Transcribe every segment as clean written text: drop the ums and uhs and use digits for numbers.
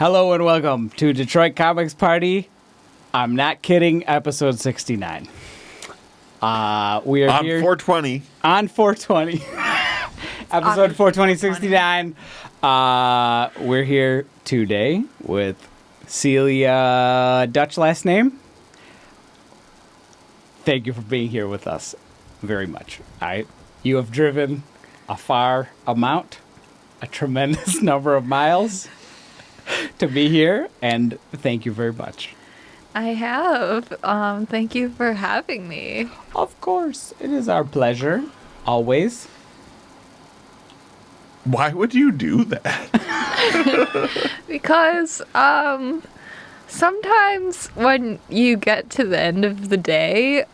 Hello and welcome to Detroit Comics Party. I'm not kidding, episode 69. We are on here 420. on 420. Episode 420, 69. We're here today with Celia, Dutch last name. Thank you for being here with us very much. You have driven a far amount, a tremendous number of miles to be here, and thank you very much. I have. Thank you for having me. Of course, it is our pleasure, always. Why would you do that? Because sometimes when you get to the end of the day,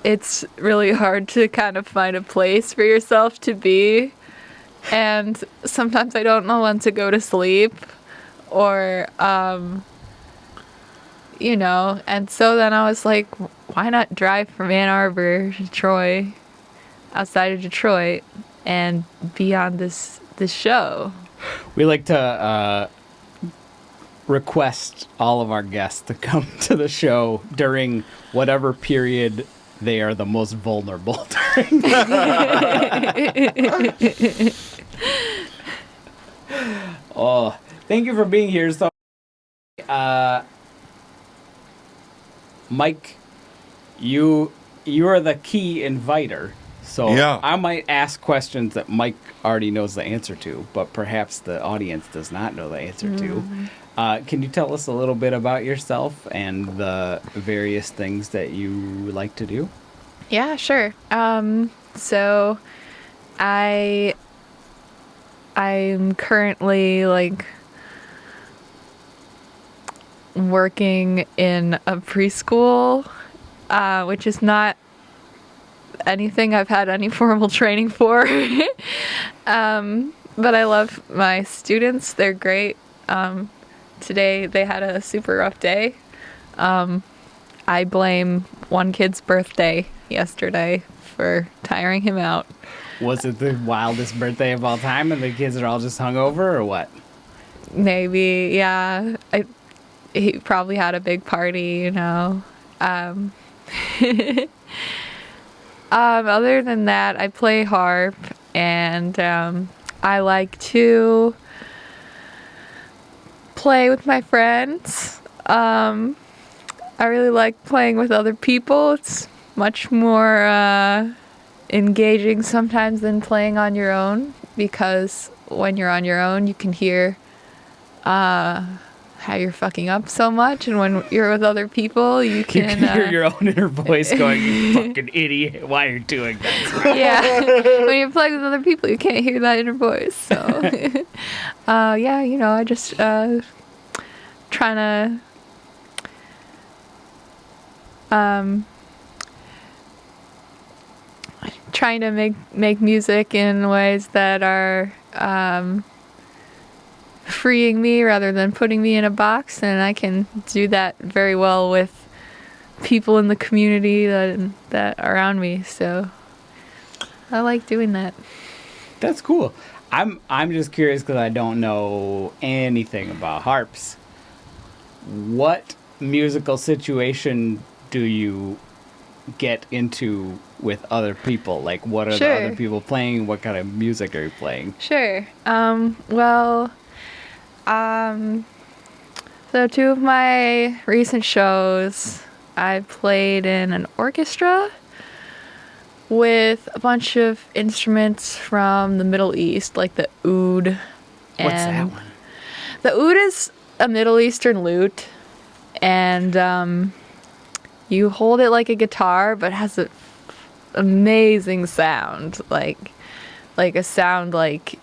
it's really hard to kind of find a place for yourself to be. And sometimes I don't know when to go to sleep or, and so then I was like, why not drive from Ann Arbor to Troy, outside of Detroit, and be on this show? We like to request all of our guests to come to the show during whatever period they are the most vulnerable during. Oh, thank you for being here. So, Mike, you are the key inviter. So Yeah. I might ask questions that Mike already knows the answer to, but perhaps the audience does not know the answer to. Can you tell us a little bit about yourself and the various things that you like to do? Yeah, sure. So I'm currently working in a preschool, which is not anything I've had any formal training for. But I love my students. They're great. Today they had a super rough day. I blame one kid's birthday yesterday for tiring him out. Was it the wildest birthday of all time and the kids are all just hungover or what? Maybe, yeah. He probably had a big party, Other than that, I play harp, and I like to play with my friends. I really like playing with other people. It's much more engaging sometimes than playing on your own, because when you're on your own, you can hear how you're fucking up so much, and when you're with other people, you can hear your own inner voice going, "You fucking idiot, why are you doing that?" Yeah, when you're playing with other people, you can't hear that inner voice. So, I just trying to make music in ways that are freeing me rather than putting me in a box, and I can do that very well with people in the community that are around me. So I like doing that. That's cool. I'm just curious because I don't know anything about harps. What musical situation do you get into with other people? Like, what are the other people playing? What kind of music are you playing? Sure. So two of my recent shows, I played in an orchestra with a bunch of instruments from the Middle East, like the oud. What's that one? The oud is a Middle Eastern lute, and you hold it like a guitar, but it has an amazing sound, like a sound like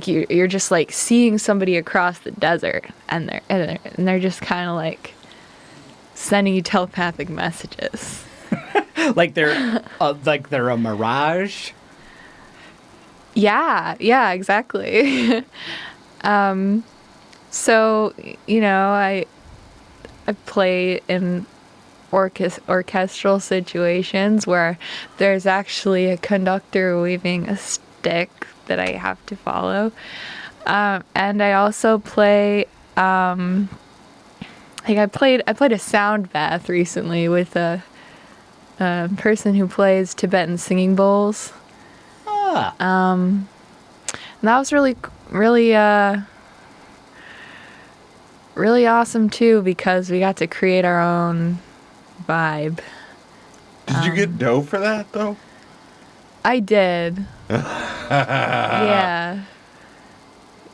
you're just like seeing somebody across the desert, and they're just kind of like sending you telepathic messages. like they're a mirage. Yeah, exactly. So I play in orchestral situations where there's actually a conductor waving a stick that I have to follow. And I also play. I played a sound bath recently with a person who plays Tibetan singing bowls. Ah, And that was really really awesome too, because we got to create our own vibe. Did you get dough for that though? I did. Yeah.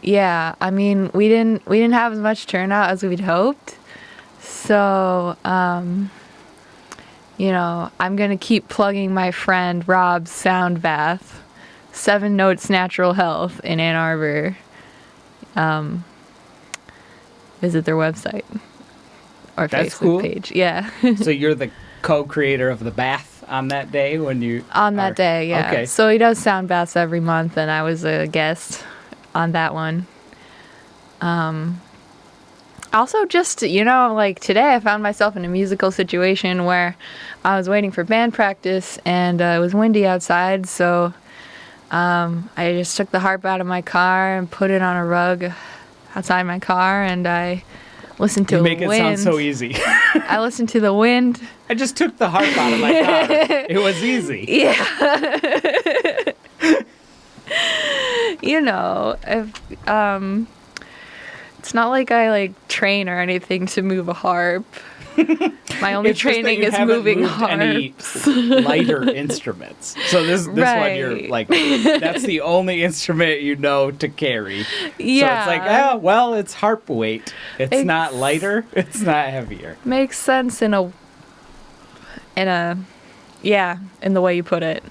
Yeah, I mean, we didn't have as much turnout as we'd hoped. So, you know, I'm going to keep plugging my friend Rob's Sound Bath, 7 Notes Natural Health in Ann Arbor. Visit their website or That's Facebook cool. page. Yeah. so you're the co-creator of the bath on that day when you On that day, yeah. Okay. So he does sound baths every month, and I was a guest on that one. Also, just, you know, like today I found myself in a musical situation where I was waiting for band practice, and it was windy outside, so I just took the harp out of my car and put it on a rug outside my car, and I listened to You the make it wind. sound so easy. I listened to the wind. I just took the harp out of my car. It was easy. Yeah. You know, it's not like I like train or anything to move a harp. My only It's just that training you is haven't moving moved harps. any lighter instruments. So this one you're Right. like, that's the only instrument you know to carry. Yeah. So it's like, oh, well, it's harp weight. It's not Ex- lighter. It's not heavier. Makes sense in the way you put it.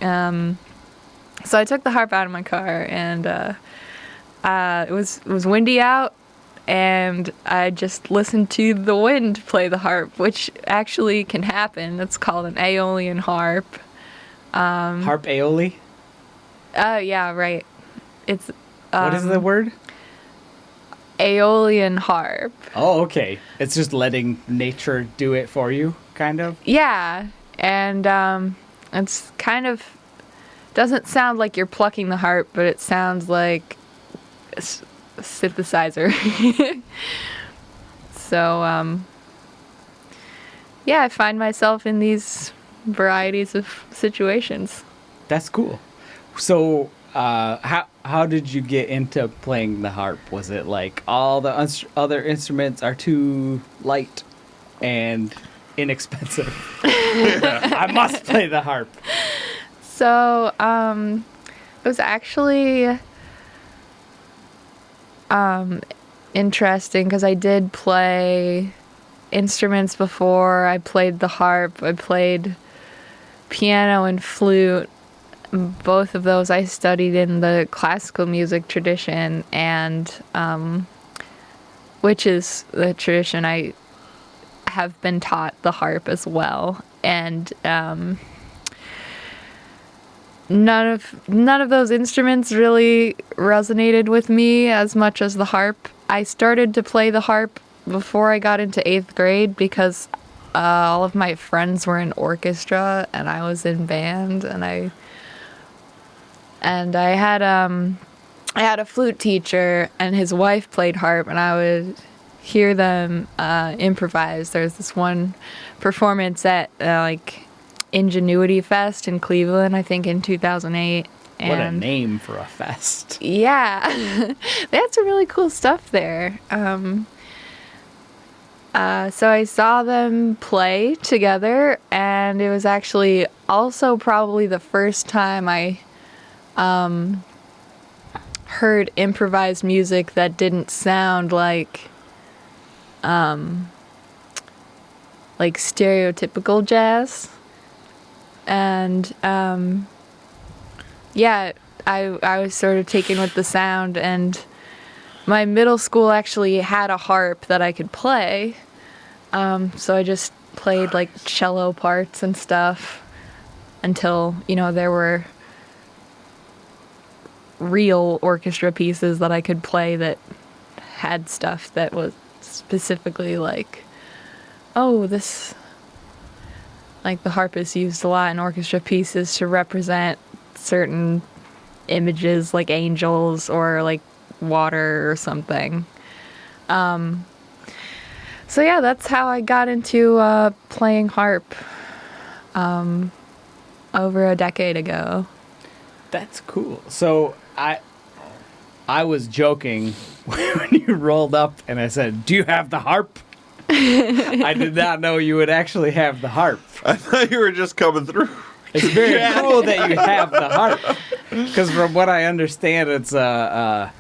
So I took the harp out of my car, and it was windy out, and I just listened to the wind play the harp, which actually can happen. It's called an Aeolian harp. Harp aioli? Yeah, right. It's What is the word? Aeolian harp. Oh, okay. It's just letting nature do it for you, kind of? Yeah, and it's kind of doesn't sound like you're plucking the harp, but it sounds like a synthesizer. So, yeah, I find myself in these varieties of situations. That's cool. So, how did you get into playing the harp? Was it like all the other instruments are too light and inexpensive? I must play the harp. So, it was actually interesting because I did play instruments before. I played the harp. I played piano and flute. Both of those I studied in the classical music tradition, and which is the tradition I have been taught the harp as well. And none of those instruments really resonated with me as much as the harp. I started to play the harp before I got into 8th grade because all of my friends were in orchestra and I was in band, and I had a flute teacher, and his wife played harp, and I would hear them improvise. There's this one performance at like Ingenuity Fest in Cleveland, I think in 2008. And What a name for a fest. yeah, they had some really cool stuff there. So I saw them play together, and it was actually also probably the first time I heard improvised music that didn't sound like stereotypical jazz. And yeah, I was sort of taken with the sound, and my middle school actually had a harp that I could play. So I just played like cello parts and stuff until, you know, there were real orchestra pieces that I could play that had stuff that was specifically like, oh, this, like the harp is used a lot in orchestra pieces to represent certain images like angels or like water or something. So yeah, that's how I got into playing harp over a decade ago. That's cool. So I was joking when you rolled up and I said, "Do you have the harp?" I did not know you would actually have the harp. I thought you were just coming through. It's very cool that you have the harp. Because from what I understand, it's a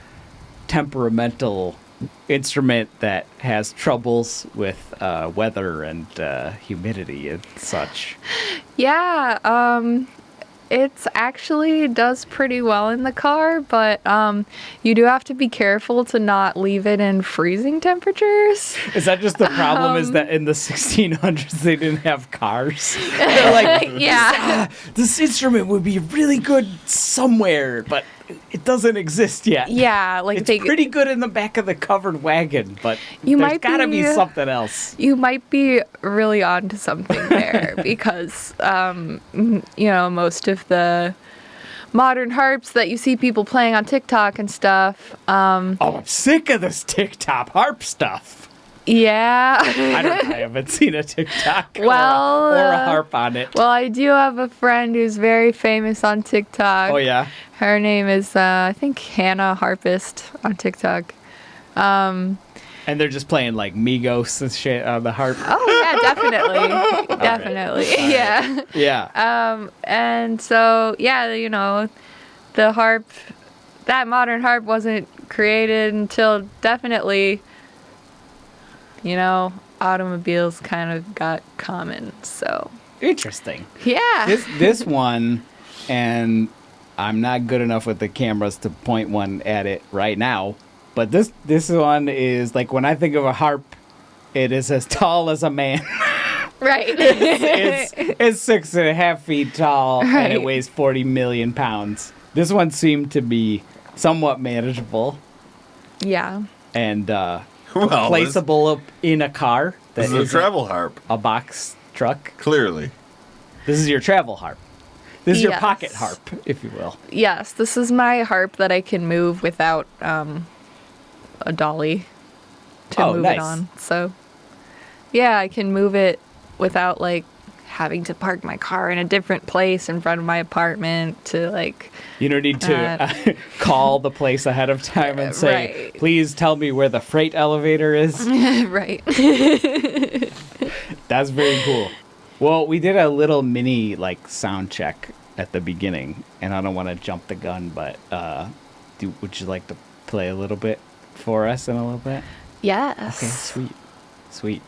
temperamental instrument that has troubles with weather and humidity and such. Yeah, it's actually does pretty well in the car, but you do have to be careful to not leave it in freezing temperatures. Is that just the problem? Is that in the 1600s they didn't have cars? They're like, Yeah. this instrument would be really good somewhere, but it doesn't exist yet. Yeah, like It's pretty good in the back of the covered wagon, but You there's might gotta be be- something else. You might be really onto something there because, most of the modern harps that you see people playing on TikTok and stuff, Oh, I'm sick of this TikTok harp stuff. yeah. I haven't seen a TikTok Well, or a harp on it. Well, I do have a friend who's very famous on TikTok. Oh, yeah? Her name is, I think, Hannah Harpist on TikTok. And they're just playing like Migos and shit on the harp. Oh, yeah, definitely. Definitely. Yeah. Yeah. And so, yeah, the harp, that modern harp wasn't created until definitely, automobiles kind of got common. So, Interesting. yeah. This one, and I'm not good enough with the cameras to point one at it right now, but this one is like when I think of a harp, it is as tall as a man. Right. It's 6.5 feet tall and it Right. weighs 40 million pounds. This one seemed to be somewhat manageable Yeah. and Well, placeable in a car that this is a isn't travel harp, a box truck. clearly. This is your travel harp. This is your Yes. pocket harp, if you will. Yes, this is my harp that I can move without a dolly to Oh, move nice. it on. So, yeah, I can move it without like having to park my car in a different place in front of my apartment to like. You don't need to call the place ahead of time and say, Right. please tell me where the freight elevator is. Right. That's very cool. Well, we did a little mini like sound check at the beginning, and I don't want to jump the gun, but would you like to play a little bit for us in a little bit? Yes. Okay, sweet.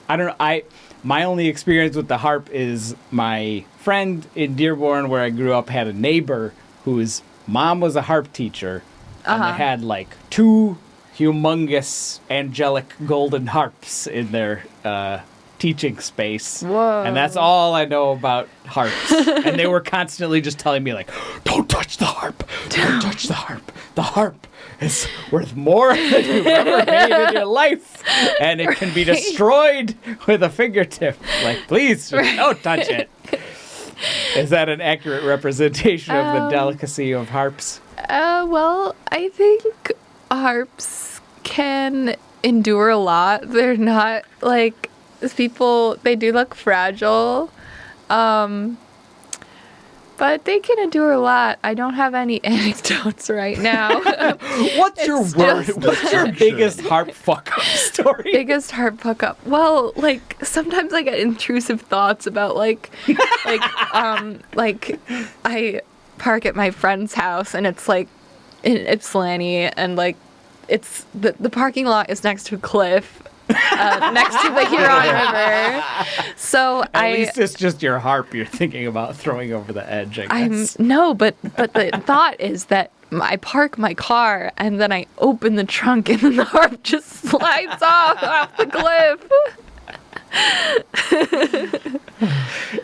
I don't know. My only experience with the harp is my friend in Dearborn, where I grew up, had a neighbor whose mom was a harp teacher, and they had like 2 humongous angelic golden harps in their teaching space. Whoa. And that's all I know about harps. And they were constantly just telling me like, don't touch the harp. Don't touch the harp. The harp is worth more than you've ever made in your life. And it can be destroyed with a fingertip. Like, please, don't touch it. Is that an accurate representation of the delicacy of harps? Well, I think harps can endure a lot. They're not like people, they do look fragile. But they can endure a lot. I don't have any anecdotes right now. What's your It's word? just- What's your biggest harp fuck up story? Biggest harp fuck up. Well, like sometimes I get intrusive thoughts about like I park at my friend's house and it's like in Ypsilanti and like it's the parking lot is next to a cliff. Next to the Huron River. So At least it's just your harp you're thinking about throwing over the edge, I guess. but the thought is that I park my car and then I open the trunk and then the harp just slides off the cliff.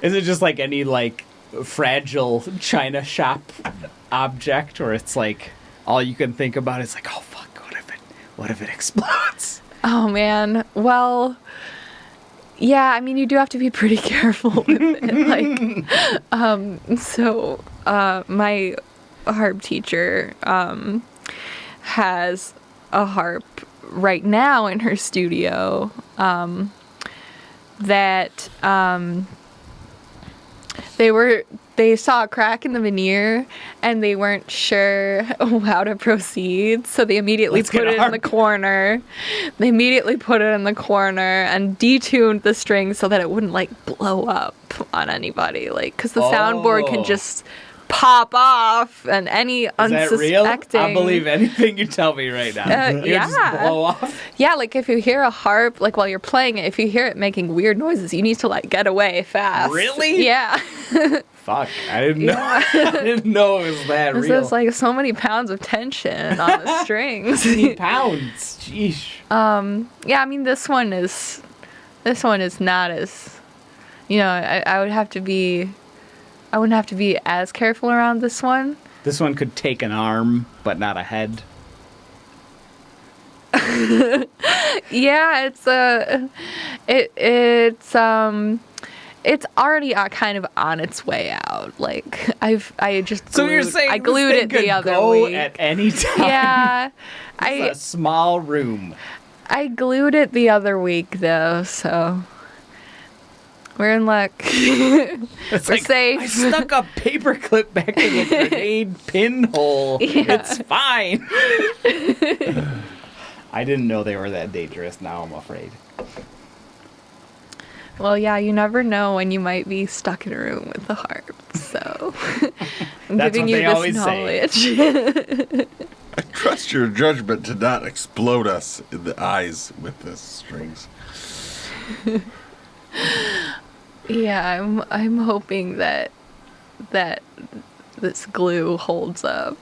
Is it just like any like fragile china shop object, or it's like all you can think about is like, oh fuck, what if it explodes? Oh man. Well, yeah, I mean you do have to be pretty careful with it. Like my harp teacher has a harp right now in her studio that they saw a crack in the veneer and they weren't sure how to proceed, so they immediately put it in the corner. They immediately put it in the corner and detuned the string so that it wouldn't like blow up on anybody, like, because the soundboard can just pop off and any unsuspecting. That real? I believe anything you tell me right now. Yeah. Just blow off. Yeah, like if you hear a harp, like while you're playing it, if you hear it making weird noises, you need to like get away fast. Really? Yeah. Fuck, I didn't know. I didn't know it was that real. There's like so many pounds of tension on the strings. 50 pounds. Sheesh. Yeah, I mean this one is not as, I wouldn't have to be as careful around this one. This one could take an arm, but not a head. Yeah, it's already kind of on its way out. Like I glued it the other week at any time. Yeah, it's a small room. I glued it the other week though, so we're in luck. It's we're like, safe. I stuck a paperclip back in the grenade pinhole. Yeah. It's fine. I didn't know they were that dangerous. Now I'm afraid. Well, yeah, you never know when you might be stuck in a room with the harp. So I'm That's giving what you they this always say. knowledge. I trust your judgment to not explode us in the eyes with the strings. Yeah, I'm hoping that this glue holds up.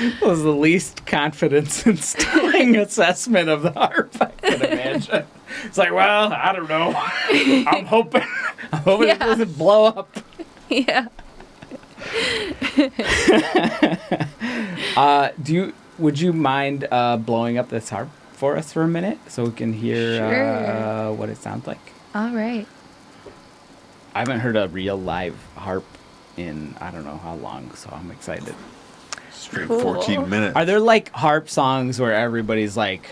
It was the least confidence instilling assessment of the harp I could imagine. It's like, well, I don't know. I'm hoping it doesn't blow up. Yeah. Would you mind blowing up this harp for us for a minute so we can hear what it sounds like? All right. I haven't heard a real live harp in I don't know how long, so I'm excited. Straight Cool. 14 minutes. Are there like harp songs where everybody's like,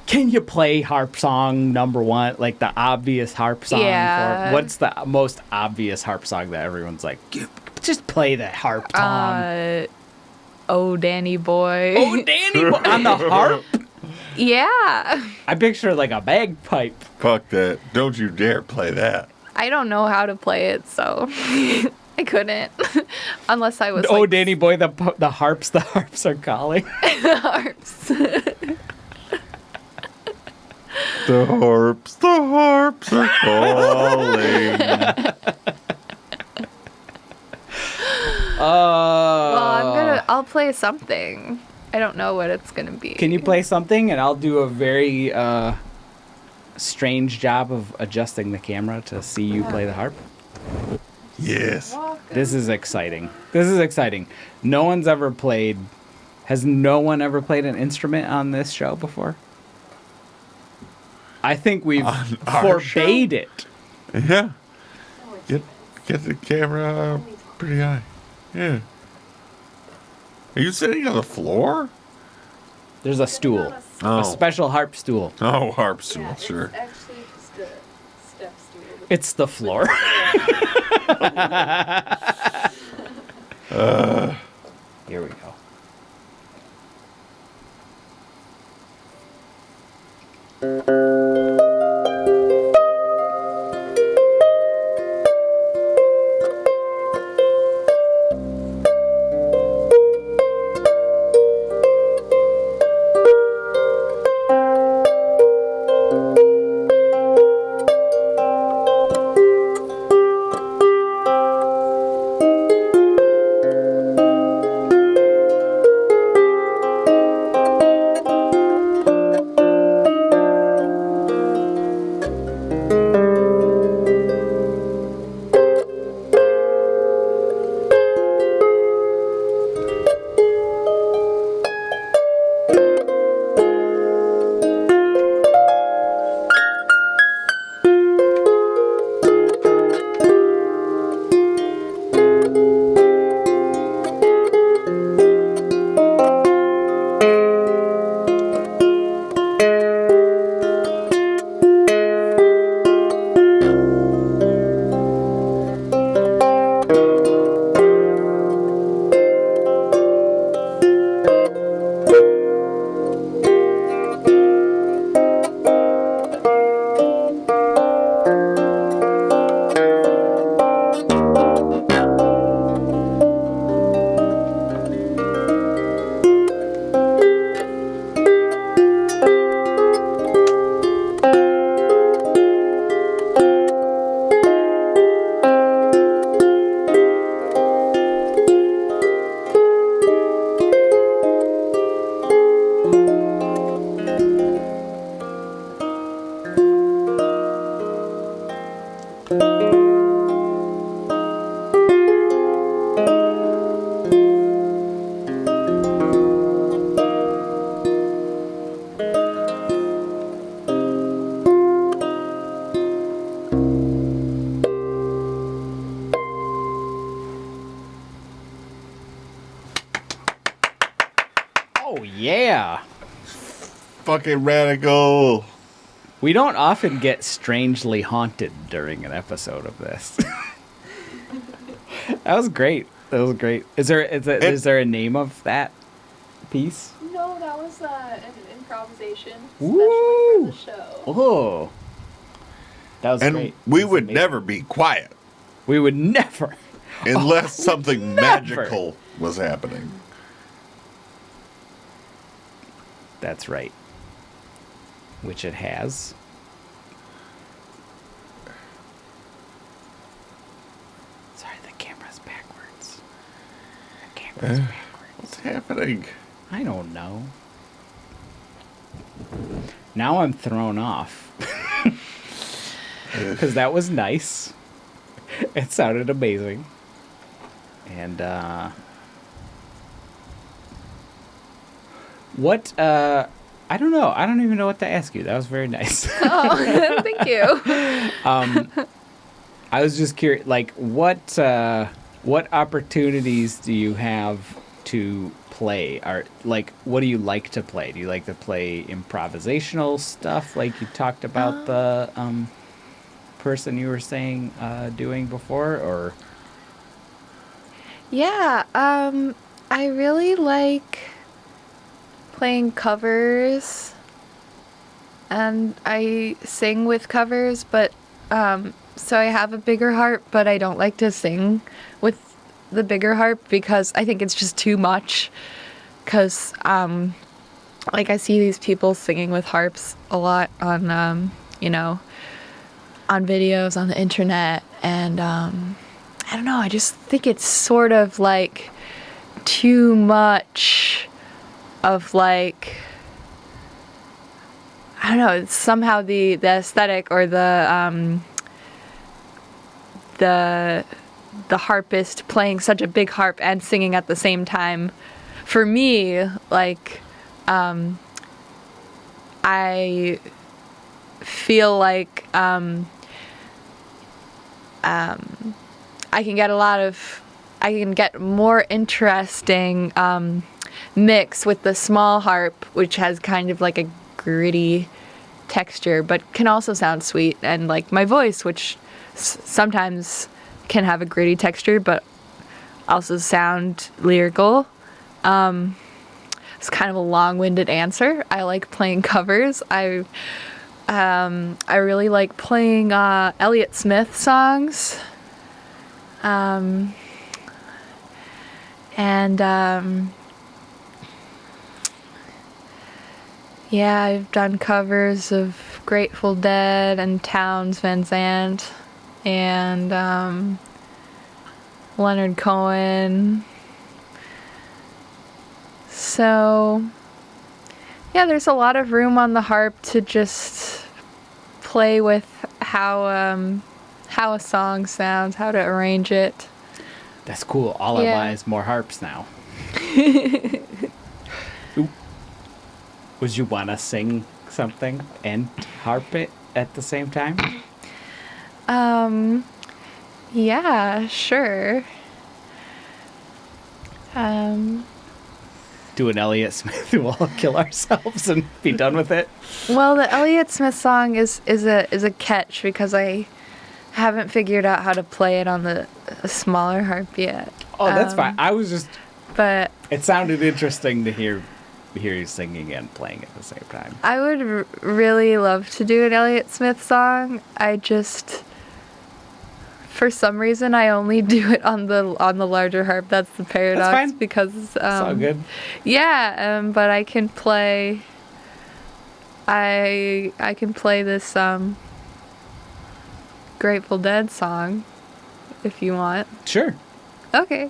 can you play harp song number one? Like the obvious harp song? Yeah. What's the most obvious harp song that everyone's like, just play the harp song? Oh, Danny boy. Oh, Danny boy on the harp? Yeah. I picture like a bagpipe. Fuck that. Don't you dare play that. I don't know how to play it, so I couldn't. Unless I was Oh, like, Danny boy, the harps are calling. harps. The harps are calling. Well, I'll play something. I don't know what it's gonna be. Can you play something? And I'll do a very strange job of adjusting the camera to see you play the harp. Yes. This is exciting. No one's ever played. Has no one ever played an instrument on this show before? I think we've On our forbade show? it. Yeah. Get the camera pretty high. Yeah. Are you sitting on the floor? There's a stool. Oh. A special harp stool. Oh, harp stool, sure. actually just a step stool. It's the floor. Here we go. fucking radical. We don't often get strangely haunted during an episode of this. That was great. That was great. Is there a name of that piece? No, that was an improvisation, Woo! especially for the show. Oh, that was And great. we That was would amazing. never be quiet We would never. unless something never. magical was happening. That's right. Which it has. Sorry, the camera's backwards. The camera's backwards. What's happening? I don't know. Now I'm thrown off. Because that was nice. It sounded amazing. And, what, I don't know. I don't even know what to ask you. That was very nice. Oh, thank you. I was just curious, like, what opportunities do you have to play? Or, like, what do you like to play? Do you like to play improvisational stuff, like you talked about the person you were saying doing before, or? Yeah, I really like playing covers, and I sing with covers, but so I have a bigger harp, but I don't like to sing with the bigger harp because I think it's just too much. Because like I see these people singing with harps a lot on on videos on the internet, and I don't know, I just think it's sort of like too much of like, I don't know, it's somehow the aesthetic or the harpist playing such a big harp and singing at the same time. For me, like, I feel like I can get more interesting mix with the small harp, which has kind of like a gritty texture, but can also sound sweet, and like my voice, which sometimes can have a gritty texture, but also sound lyrical. It's kind of a long-winded answer. I like playing covers. I really like playing Elliot Smith songs. Yeah, I've done covers of Grateful Dead and Townes Van Zandt and Leonard Cohen. So, yeah, there's a lot of room on the harp to just play with how a song sounds, how to arrange it. That's cool. All I Yeah. want is more harps now. Ooh. Would you want to sing something and harp it at the same time? Yeah, sure. Do an Elliot Smith, we'll kill ourselves and be done with it. Well, the Elliot Smith song is a catch because I haven't figured out how to play it on a smaller harp yet. Oh, that's fine. I was just. But It sounded interesting to hear you singing and playing at the same time. I would really love to do an Elliot Smith song. I just, for some reason, I only do it on the larger harp. That's the paradox. That's fine. Because It's all good. yeah, but I can play. I can play this Grateful Dead song if you want. Sure. Okay.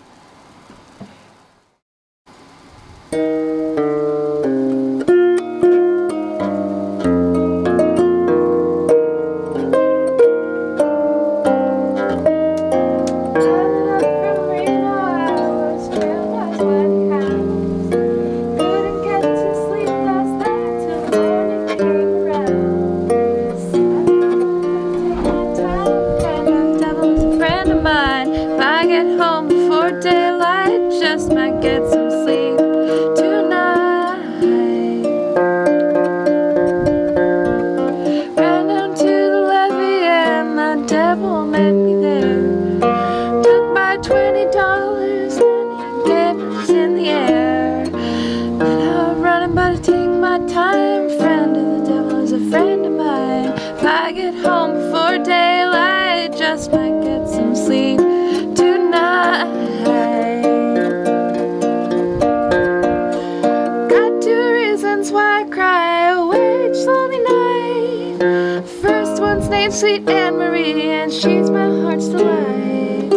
by a witch lonely night. First one's named Sweet Anne Marie, and she's my heart's delight.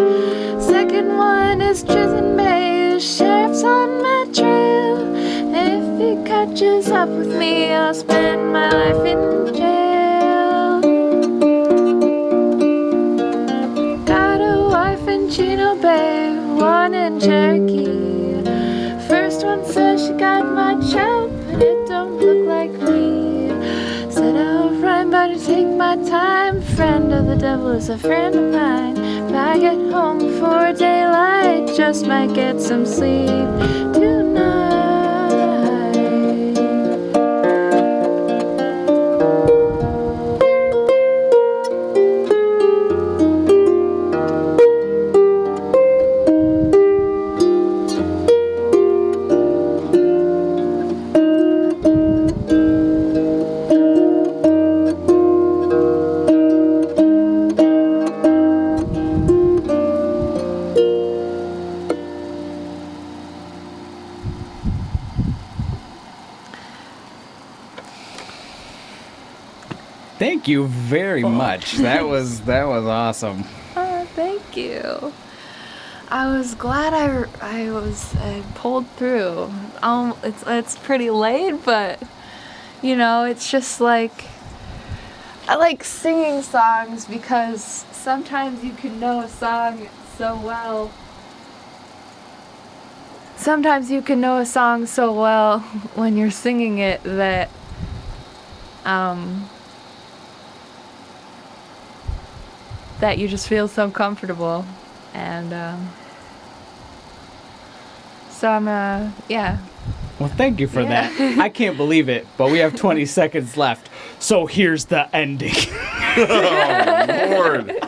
Second one is Tristan May, the sheriff's on my trail. If he catches up with me, I'll spend my life in jail. Got a wife in Chino Bay, one in Cherokee. First one says she got my child, but it don't look like me. Said I'll rhyme, but I take my time. Friend of the devil is a friend of mine. If I get home before daylight, just might get some sleep tonight. Thank you very much. That was awesome. Oh, thank you. I was glad I pulled through. It's pretty late, but you know, it's just like I like singing songs because sometimes you can know a song so well. Sometimes you can know a song so well when you're singing it that that you just feel so comfortable, and so I'm yeah. Well, thank you for that. I can't believe it, but we have 20 seconds left. So here's the ending. Oh, Lord.